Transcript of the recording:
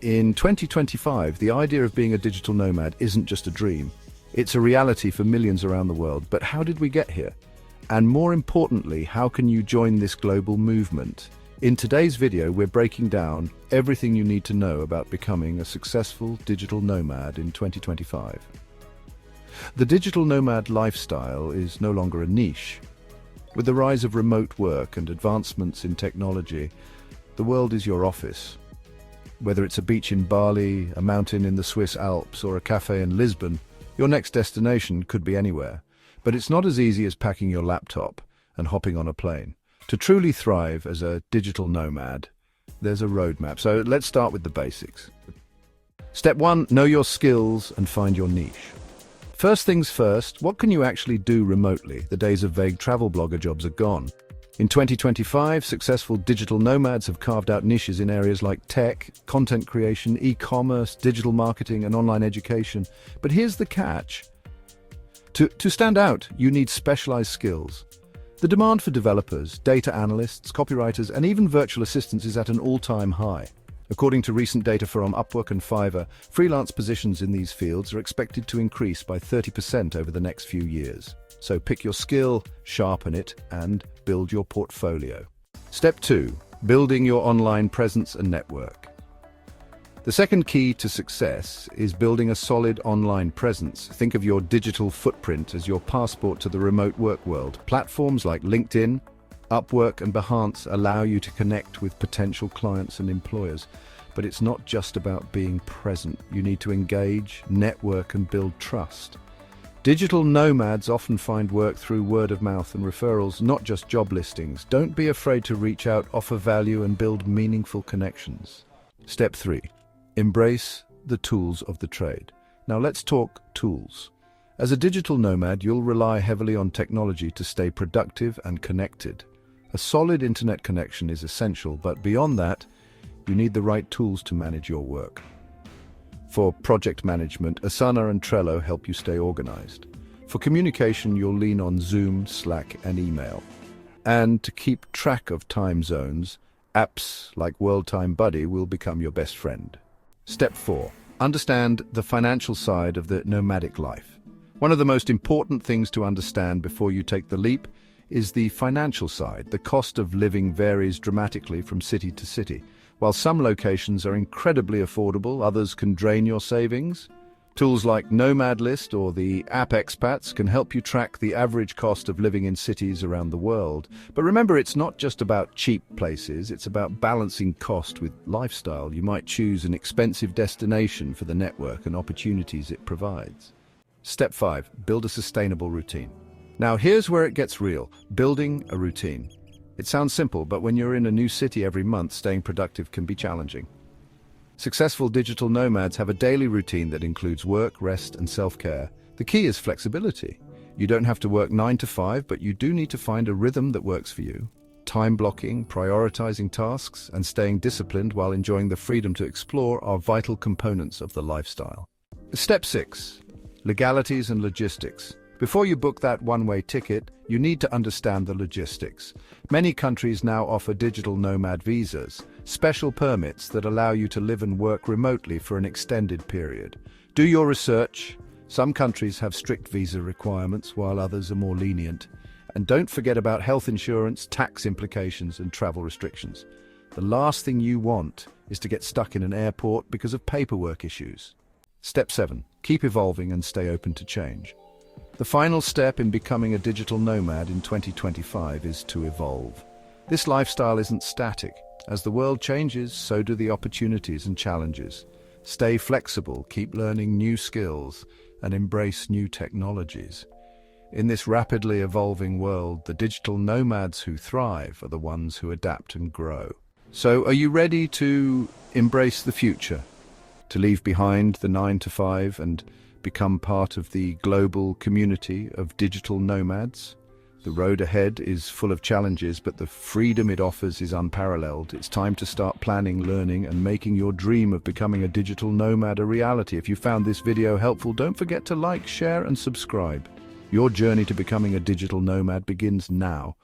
In 2025, the idea of being a digital nomad isn't just a dream. It's a reality for millions around the world. But how did we get here? And more importantly, how can you join this global movement? In today's video, we're breaking down everything you need to know about becoming a successful digital nomad in 2025. The digital nomad lifestyle is no longer a niche. With the rise of remote work and advancements in technology, the world is your office. Whether it's a beach in Bali, a mountain in the Swiss Alps, or a cafe in Lisbon, your next destination could be anywhere. But it's not as easy as packing your laptop and hopping on a plane. To truly thrive as a digital nomad, there's a roadmap. So let's start with the basics. Step 1, know your skills and find your niche. First things first, what can you actually do remotely? The days of vague travel blogger jobs are gone. In 2025, successful digital nomads have carved out niches in areas like tech, content creation, e-commerce, digital marketing, and online education. But here's the catch. To stand out, you need specialized skills. The demand for developers, data analysts, copywriters, and even virtual assistants is at an all-time high. According to recent data from Upwork and Fiverr, freelance positions in these fields are expected to increase by 30% over the next few years. So pick your skill, sharpen it, and build your portfolio. Step 2, building your online presence and network. The second key to success is building a solid online presence. Think of your digital footprint as your passport to the remote work world. Platforms like LinkedIn, Upwork, and Behance allow you to connect with potential clients and employers. But it's not just about being present. You need to engage, network, and build trust. Digital nomads often find work through word of mouth and referrals, not just job listings. Don't be afraid to reach out, offer value, and build meaningful connections. Step 3. Embrace the tools of the trade. Now let's talk tools. As a digital nomad, you'll rely heavily on technology to stay productive and connected. A solid internet connection is essential, but beyond that, you need the right tools to manage your work. For project management, Asana and Trello help you stay organized. For communication, you'll lean on Zoom, Slack, and email. And to keep track of time zones, apps like World Time Buddy will become your best friend. Step 4. Understand the financial side of the nomadic life. One of the most important things to understand before you take the leap is the financial side. The cost of living varies dramatically from city to city. While some locations are incredibly affordable, others can drain your savings. Tools like Nomad List or the app Expats can help you track the average cost of living in cities around the world. But remember, it's not just about cheap places, it's about balancing cost with lifestyle. You might choose an expensive destination for the network and opportunities it provides. Step 5. Build a sustainable routine. Now here's where it gets real. Building a routine. It sounds simple, but when you're in a new city every month, staying productive can be challenging. Successful digital nomads have a daily routine that includes work, rest, and self-care. The key is flexibility. You don't have to work 9 to 5, but you do need to find a rhythm that works for you. Time blocking, prioritizing tasks, and staying disciplined while enjoying the freedom to explore are vital components of the lifestyle. Step 6. Legalities and Logistics. Before you book that one-way ticket, you need to understand the logistics. Many countries now offer digital nomad visas, special permits that allow you to live and work remotely for an extended period. Do your research. Some countries have strict visa requirements, while others are more lenient. And don't forget about health insurance, tax implications, and travel restrictions. The last thing you want is to get stuck in an airport because of paperwork issues. Step 7. Keep evolving and stay open to change. The final step in becoming a digital nomad in 2025 is to evolve. This lifestyle isn't static. As the world changes, so do the opportunities and challenges. Stay flexible, keep learning new skills, and embrace new technologies. In this rapidly evolving world, the digital nomads who thrive are the ones who adapt and grow. So, are you ready to embrace the future? To leave behind the 9 to 5 and become part of the global community of digital nomads? The road ahead is full of challenges, but the freedom it offers is unparalleled. It's time to start planning, learning, and making your dream of becoming a digital nomad a reality. If you found this video helpful, don't forget to like, share, and subscribe. Your journey to becoming a digital nomad begins now.